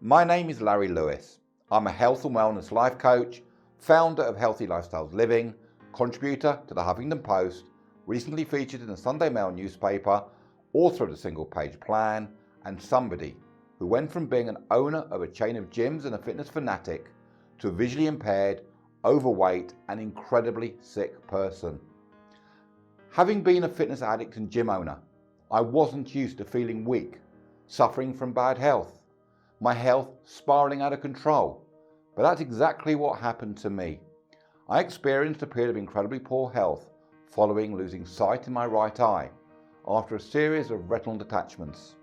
My name is Larry Lewis. I'm a health and wellness life coach, founder of Healthy Lifestyles Living, contributor to the Huffington Post, recently featured in the Sunday Mail newspaper, author of the Single Page Plan, and somebody who went from being an owner of a chain of gyms and a fitness fanatic to a visually impaired, overweight, and incredibly sick person. Having been a fitness addict and gym owner, I wasn't used to feeling weak, suffering from bad health, my health spiralling out of control. But that's exactly what happened to me. I experienced a period of incredibly poor health following losing sight in my right eye after a series of retinal detachments.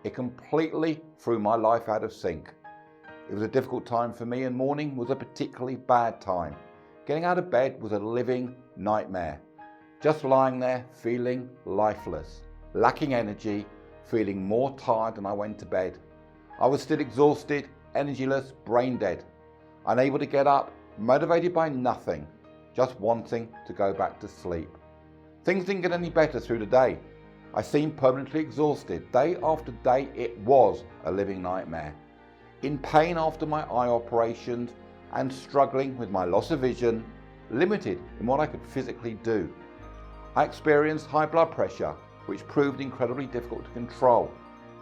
It completely threw my life out of sync. It was a difficult time for me, and morning was a particularly bad time. Getting out of bed was a living nightmare. Just lying there feeling lifeless, lacking energy, feeling more tired than I went to bed. I was still exhausted, energyless, brain dead, unable to get up, motivated by nothing, just wanting to go back to sleep. Things didn't get any better through the day. I seemed permanently exhausted. Day after day, it was a living nightmare. In pain after my eye operations and struggling with my loss of vision, limited in what I could physically do. I experienced high blood pressure, which proved incredibly difficult to control.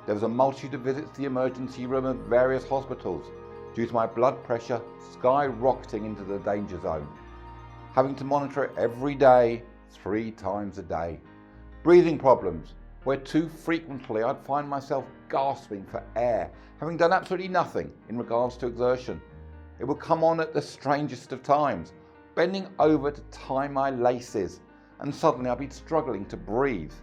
There was a multitude of visits to the emergency room of various hospitals due to my blood pressure skyrocketing into the danger zone. Having to monitor it every day, 3 times a day. Breathing problems, where too frequently I'd find myself gasping for air, having done absolutely nothing in regards to exertion. It would come on at the strangest of times, bending over to tie my laces, and suddenly I'd be struggling to breathe.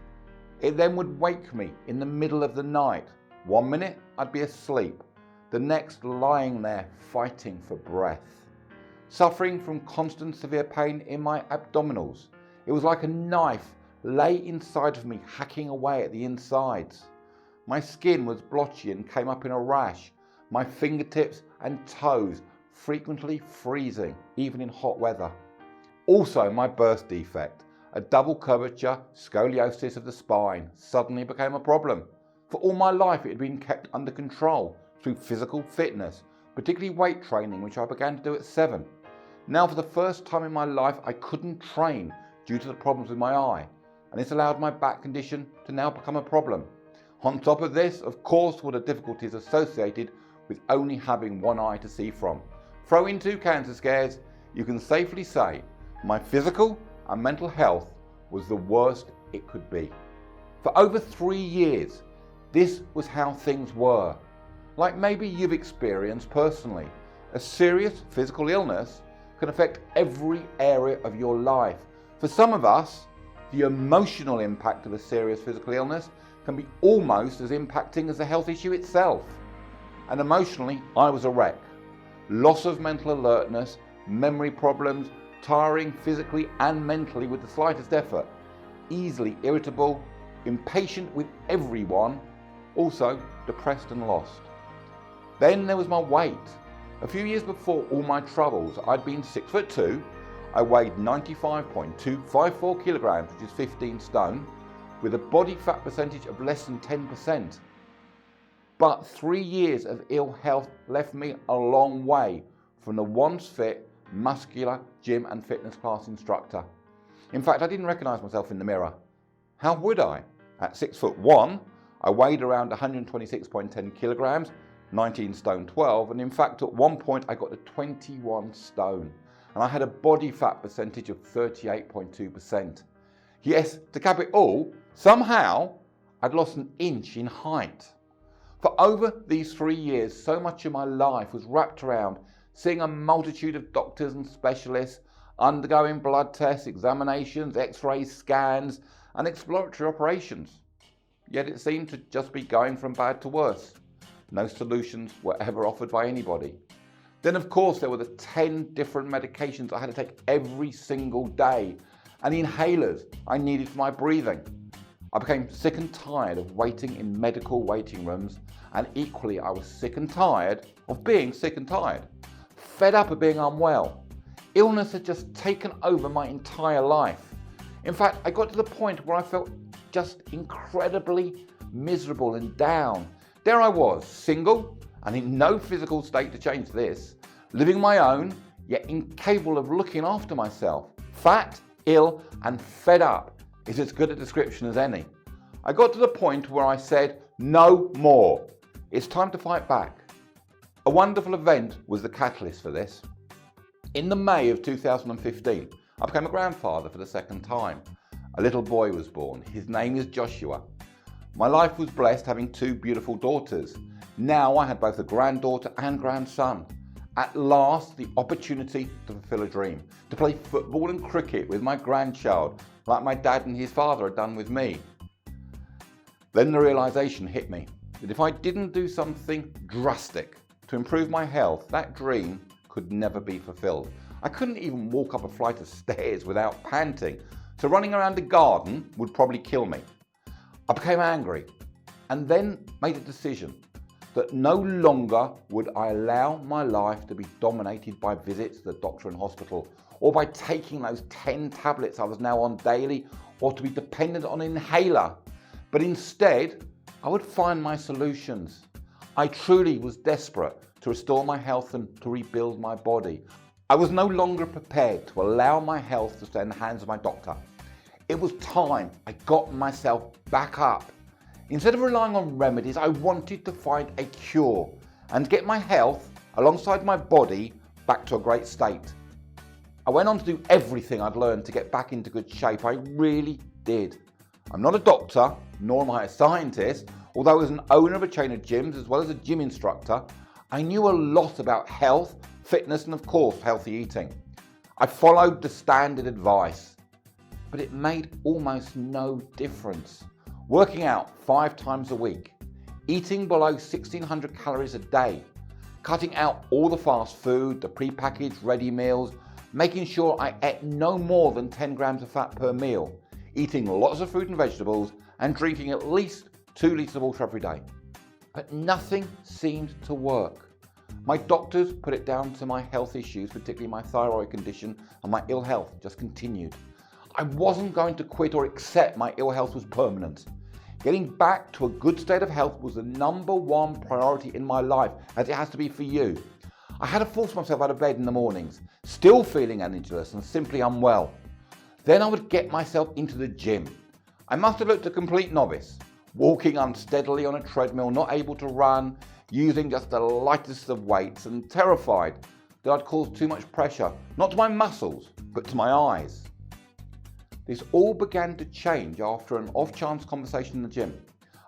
It then would wake me in the middle of the night. 1 minute I'd be asleep, the next lying there fighting for breath. Suffering from constant severe pain in my abdominals. It was like a knife lay inside of me, hacking away at the insides. My skin was blotchy and came up in a rash, my fingertips and toes frequently freezing, even in hot weather. Also, my birth defect, a double curvature scoliosis of the spine, suddenly became a problem. For all my life it had been kept under control through physical fitness, particularly weight training, which I began to do at 7. Now for the first time in my life I couldn't train due to the problems with my eye, and this allowed my back condition to now become a problem. On top of this, of course, were the difficulties associated with only having one eye to see from. Throw in 2 cancer scares, you can safely say my physical and mental health was the worst it could be. For over 3 years, this was how things were. Like maybe you've experienced personally, a serious physical illness can affect every area of your life. For some of us, the emotional impact of a serious physical illness can be almost as impacting as the health issue itself. And emotionally, I was a wreck. Loss of mental alertness, memory problems, tiring physically and mentally with the slightest effort, easily irritable, impatient with everyone, also depressed and lost. Then there was my weight. A few years before all my troubles, I'd been 6'2", I weighed 95.254 kilograms, which is 15 stone, with a body fat percentage of less than 10%. But 3 years of ill health left me a long way from the once fit, muscular gym and fitness class instructor. In fact, I didn't recognize myself in the mirror. How would I? At 6'1", I weighed around 126.10 kilograms, 19 stone 12, and in fact at one point I got to 21 stone, and I had a body fat percentage of 38.2%. Yes, to cap it all, somehow I'd lost an inch in height. For over these 3 years, so much of my life was wrapped around seeing a multitude of doctors and specialists, undergoing blood tests, examinations, x-rays, scans, and exploratory operations. Yet it seemed to just be going from bad to worse. No solutions were ever offered by anybody. Then of course there were the 10 different medications I had to take every single day, and the inhalers I needed for my breathing. I became sick and tired of waiting in medical waiting rooms, and equally I was sick and tired of being sick and tired. Fed up of being unwell. Illness had just taken over my entire life. In fact, I got to the point where I felt just incredibly miserable and down. There I was, single and in no physical state to change this, living my own, yet incapable of looking after myself, fat, ill, and fed up is as good a description as any. I got to the point where I said, no more. It's time to fight back. A wonderful event was the catalyst for this. In the May of 2015, I became a grandfather for the second time. A little boy was born. His name is Joshua. My life was blessed having two beautiful daughters. Now I had both a granddaughter and grandson. At last, the opportunity to fulfill a dream, to play football and cricket with my grandchild, like my dad and his father had done with me. Then the realization hit me that if I didn't do something drastic to improve my health, that dream could never be fulfilled. I couldn't even walk up a flight of stairs without panting, so running around the garden would probably kill me. I became angry and then made a decision that no longer would I allow my life to be dominated by visits to the doctor and hospital, or by taking those 10 tablets I was now on daily, or to be dependent on an inhaler. But instead, I would find my solutions. I truly was desperate to restore my health and to rebuild my body. I was no longer prepared to allow my health to stay in the hands of my doctor. It was time I got myself back up. Instead of relying on remedies, I wanted to find a cure and get my health, alongside my body, back to a great state. I went on to do everything I'd learned to get back into good shape. I really did. I'm not a doctor, nor am I a scientist, although as an owner of a chain of gyms as well as a gym instructor, I knew a lot about health, fitness, and of course, healthy eating. I followed the standard advice, but it made almost no difference. Working out 5 times a week, eating below 1,600 calories a day, cutting out all the fast food, the prepackaged ready meals, making sure I ate no more than 10 grams of fat per meal, eating lots of fruit and vegetables, and drinking at least 2 litres of water every day. But nothing seemed to work. My doctors put it down to my health issues, particularly my thyroid condition, and my ill health just continued. I wasn't going to quit or accept my ill health was permanent. Getting back to a good state of health was the #1 priority in my life, as it has to be for you. I had to force myself out of bed in the mornings, still feeling energyless and simply unwell. Then I would get myself into the gym. I must have looked a complete novice, walking unsteadily on a treadmill, not able to run, using just the lightest of weights, and terrified that I'd cause too much pressure, not to my muscles, but to my eyes. This all began to change after an off-chance conversation in the gym.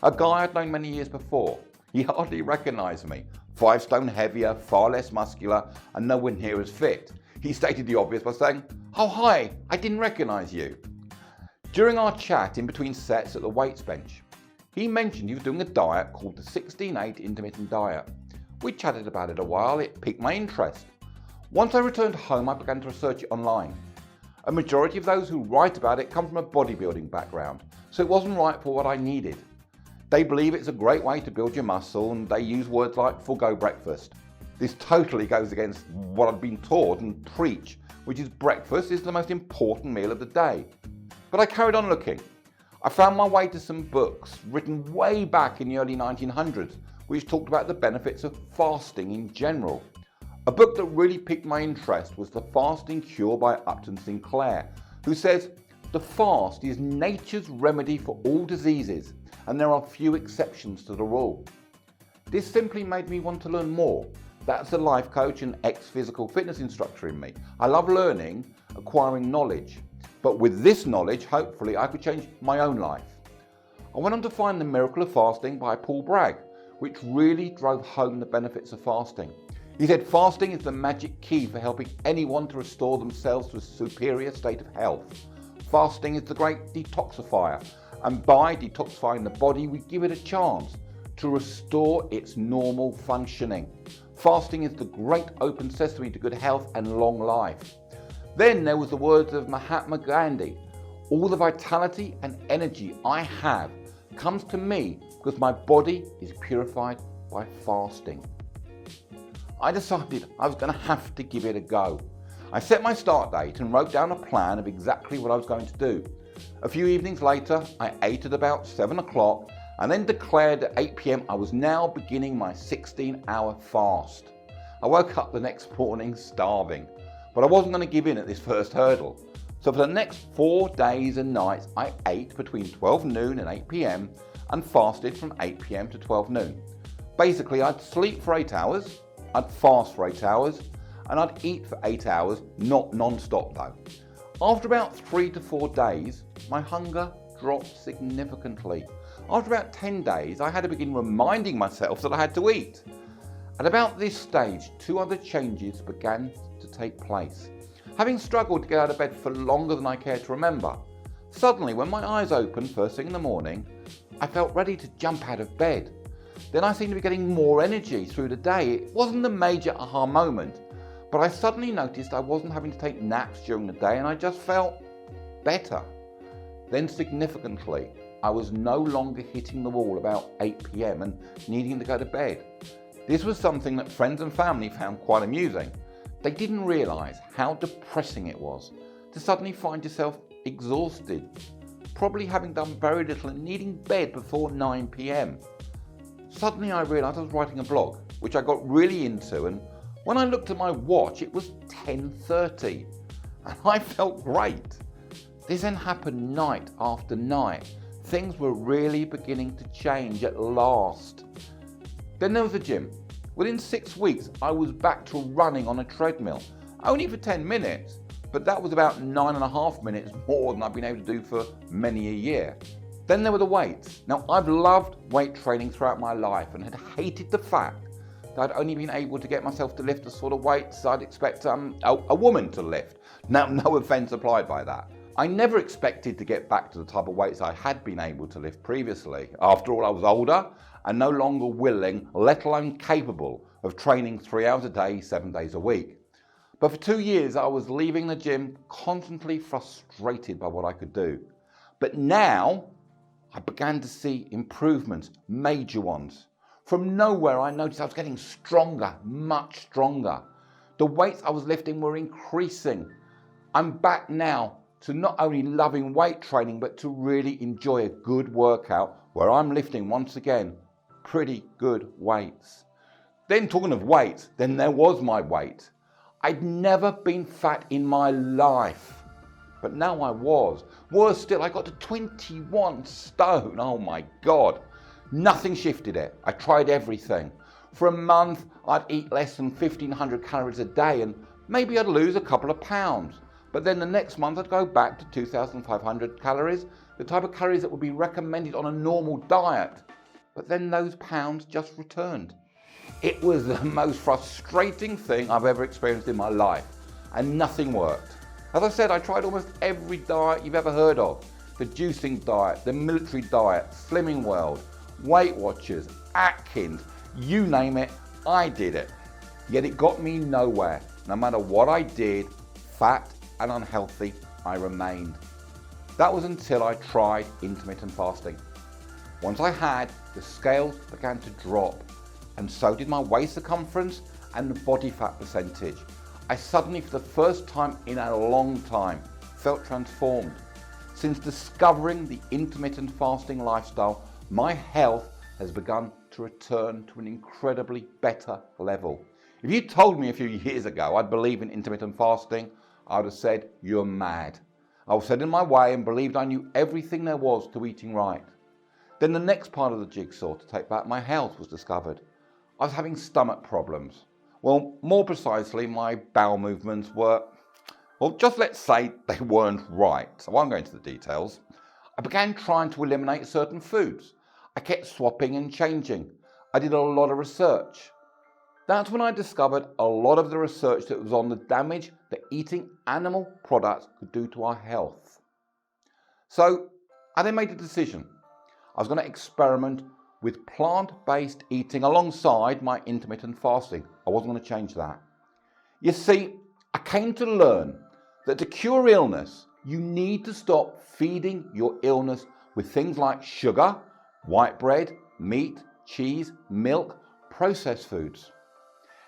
A guy I'd known many years before. He hardly recognised me. 5 stone heavier, far less muscular, and nowhere near as fit. He stated the obvious by saying, "Oh hi, I didn't recognise you." During our chat in between sets at the weights bench, he mentioned he was doing a diet called the 16-8 intermittent diet. We chatted about it a while. It piqued my interest. Once I returned home, I began to research it online. A majority of those who write about it come from a bodybuilding background, so it wasn't right for what I needed. They believe it's a great way to build your muscle, and they use words like forgo breakfast. This totally goes against what I've been taught and preach, which is breakfast is the most important meal of the day. But I carried on looking. I found my way to some books written way back in the early 1900s, which talked about the benefits of fasting in general. A book that really piqued my interest was The Fasting Cure by Upton Sinclair, who says, "The fast is nature's remedy for all diseases, and there are few exceptions to the rule." This simply made me want to learn more. That's a life coach and ex-physical fitness instructor in me. I love learning, acquiring knowledge. But with this knowledge, hopefully I could change my own life. I went on to find The Miracle of Fasting by Paul Bragg, which really drove home the benefits of fasting. He said fasting is the magic key for helping anyone to restore themselves to a superior state of health. Fasting is the great detoxifier, and by detoxifying the body, we give it a chance to restore its normal functioning. Fasting is the great open sesame to good health and long life. Then there was the words of Mahatma Gandhi. All the vitality and energy I have comes to me because my body is purified by fasting. I decided I was going to have to give it a go. I set my start date and wrote down a plan of exactly what I was going to do. A few evenings later, I ate at about 7 o'clock and then declared at 8 p.m. I was now beginning my 16-hour fast. I woke up the next morning starving, but I wasn't going to give in at this first hurdle. So for the next 4 days and nights, I ate between 12 noon and 8 p.m. and fasted from 8 p.m. to 12 noon. Basically, I'd sleep for 8 hours, I'd fast for 8 hours, and I'd eat for 8 hours, not non-stop though. After about 3 to 4 days, my hunger dropped significantly. After about 10 days, I had to begin reminding myself that I had to eat. At about this stage, 2 other changes began to take place. Having struggled to get out of bed for longer than I care to remember, suddenly when my eyes opened first thing in the morning, I felt ready to jump out of bed. Then I seemed to be getting more energy through the day. It wasn't a major aha moment, but I suddenly noticed I wasn't having to take naps during the day and I just felt better. Then significantly, I was no longer hitting the wall about 8 p.m. and needing to go to bed. This was something that friends and family found quite amusing. They didn't realise how depressing it was to suddenly find yourself exhausted, probably having done very little and needing bed before 9 p.m. Suddenly I realised I was writing a blog, which I got really into, and when I looked at my watch it was 10:30 and I felt great. This then happened night after night. Things were really beginning to change at last. Then there was the gym. Within 6 weeks I was back to running on a treadmill, only for 10 minutes, but that was about 9.5 minutes more than I've been able to do for many a year. Then there were the weights. Now I've loved weight training throughout my life and had hated the fact that I'd only been able to get myself to lift the sort of weights I'd expect a woman to lift. Now no offence applied by that. I never expected to get back to the type of weights I had been able to lift previously. After all, I was older and no longer willing, let alone capable, of training 3 hours a day, 7 days a week. But for 2 years I was leaving the gym constantly frustrated by what I could do. But now I began to see improvements, major ones. From nowhere I noticed I was getting stronger, much stronger. The weights I was lifting were increasing. I'm back now to not only loving weight training, but to really enjoy a good workout where I'm lifting, once again, pretty good weights. Then talking of weights, then there was my weight. I'd never been fat in my life, but now I was. Worse still, I got to 21 stone. Oh my God. Nothing shifted it. I tried everything. For a month, I'd eat less than 1,500 calories a day and maybe I'd lose a couple of pounds. But then the next month I'd go back to 2,500 calories, the type of calories that would be recommended on a normal diet. But then those pounds just returned. It was the most frustrating thing I've ever experienced in my life, and nothing worked. As I said, I tried almost every diet you've ever heard of. The juicing diet, the military diet, Slimming World, Weight Watchers, Atkins, you name it, I did it. Yet it got me nowhere. No matter what I did, fat and unhealthy, I remained. That was until I tried intermittent fasting. Once I had, the scales began to drop, and so did my waist circumference and the body fat percentage. I suddenly, for the first time in a long time, felt transformed. Since discovering the intermittent fasting lifestyle, my health has begun to return to an incredibly better level. If you told me a few years ago I'd believe in intermittent fasting, I would have said, you're mad. I was set in my way and believed I knew everything there was to eating right. Then the next part of the jigsaw to take back my health was discovered. I was having stomach problems. Well, more precisely, my bowel movements were, well, just let's say they weren't right. So I won't go into the details. I began trying to eliminate certain foods. I kept swapping and changing. I did a lot of research. That's when I discovered a lot of the research that was on the damage that eating animal products could do to our health. So I then made a decision. I was going to experiment with plant-based eating alongside my intermittent fasting. I wasn't going to change that. You see, I came to learn that to cure illness, you need to stop feeding your illness with things like sugar, white bread, meat, cheese, milk, processed foods.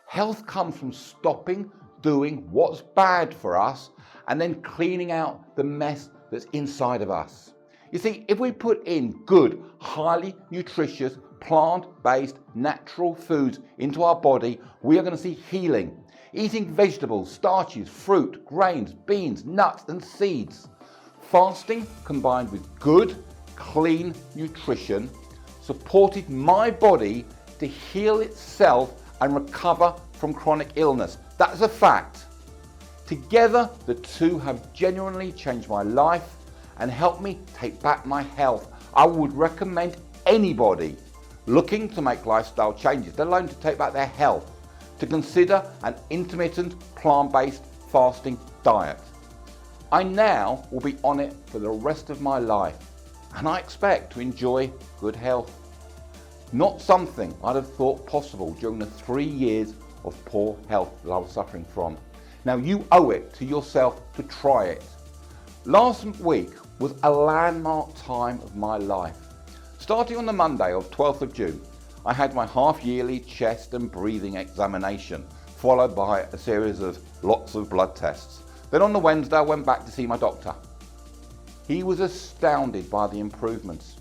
Health comes from stopping doing what's bad for us and then cleaning out the mess that's inside of us. You see, if we put in good, highly nutritious, plant-based, natural foods into our body, we are going to see healing. Eating vegetables, starches, fruit, grains, beans, nuts and seeds. Fasting combined with good, clean nutrition supported my body to heal itself and recover from chronic illness. That's a fact. Together, the two have genuinely changed my life and helped me take back my health. I would recommend anybody looking to make lifestyle changes, let alone to take back their health, to consider an intermittent plant-based fasting diet. I now will be on it for the rest of my life, and I expect to enjoy good health. Not something I'd have thought possible during the 3 years of poor health that I was suffering from. Now you owe it to yourself to try it. Last week was a landmark time of my life. Starting on the Monday of 12th of June, I had my half-yearly chest and breathing examination, followed by a series of lots of blood tests. Then on the Wednesday, I went back to see my doctor. He was astounded by the improvements.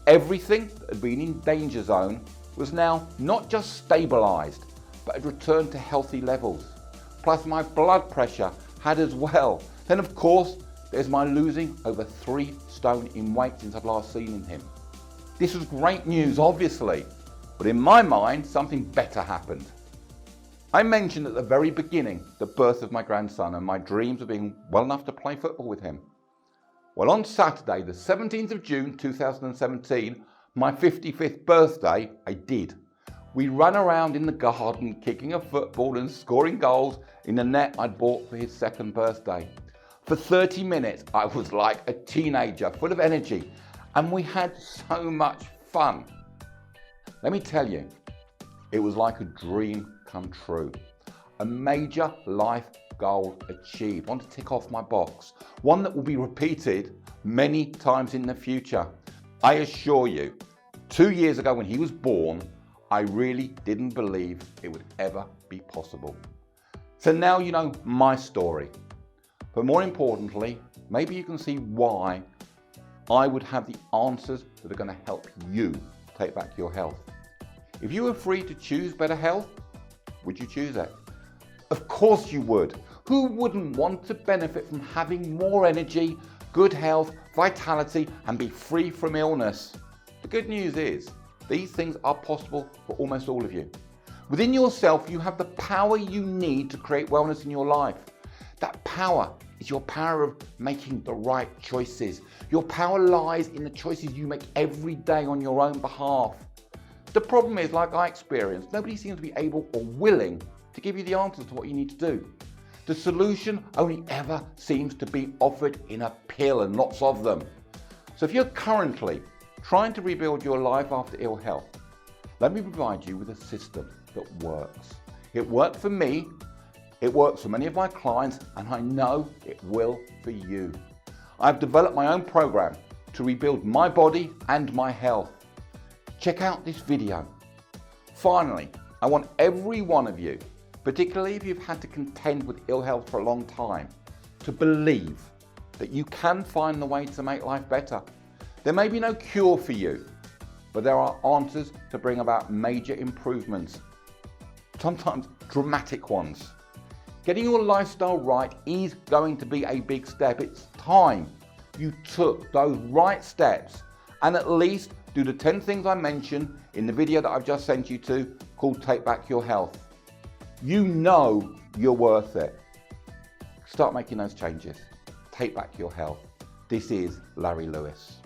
Everything that had been in danger zone was now not just stabilised, but had returned to healthy levels. Plus my blood pressure had as well. Then of course, there's my losing over 3 stone in weight since I've last seen him. This was great news, obviously, but in my mind, something better happened. I mentioned at the very beginning the birth of my grandson and my dreams of being well enough to play football with him. Well, on Saturday, the 17th of June 2017, my 55th birthday, I did. We ran around in the garden, kicking a football and scoring goals in the net I'd bought for his 2nd birthday. For 30 minutes, I was like a teenager, full of energy, and we had so much fun. Let me tell you, it was like a dream come true. A major life goal achieved, one to tick off my box, one that will be repeated many times in the future. I assure you, 2 years ago when he was born, I really didn't believe it would ever be possible. So now you know my story, but more importantly, maybe you can see why I would have the answers that are going to help you take back your health. If you were free to choose better health, would you choose it? Of course you would. Who wouldn't want to benefit from having more energy, good health, vitality, and be free from illness? The good news is, these things are possible for almost all of you. Within yourself, you have the power you need to create wellness in your life. That power is your power of making the right choices. Your power lies in the choices you make every day on your own behalf. The problem is, like I experienced, nobody seems to be able or willing to give you the answers to what you need to do. The solution only ever seems to be offered in a pill, and lots of them. So if you're currently trying to rebuild your life after ill health, let me provide you with a system that works. It worked for me, it works for many of my clients, and I know it will for you. I've developed my own program to rebuild my body and my health. Check out this video. Finally, I want every one of you, particularly if you've had to contend with ill health for a long time, to believe that you can find the way to make life better. There may be no cure for you, but there are answers to bring about major improvements, sometimes dramatic ones. Getting your lifestyle right is going to be a big step. It's time you took those right steps and at least do the 10 things I mentioned in the video that I've just sent you to, called Take Back Your Health. You know you're worth it. Start making those changes. Take back your health. This is Larry Lewis.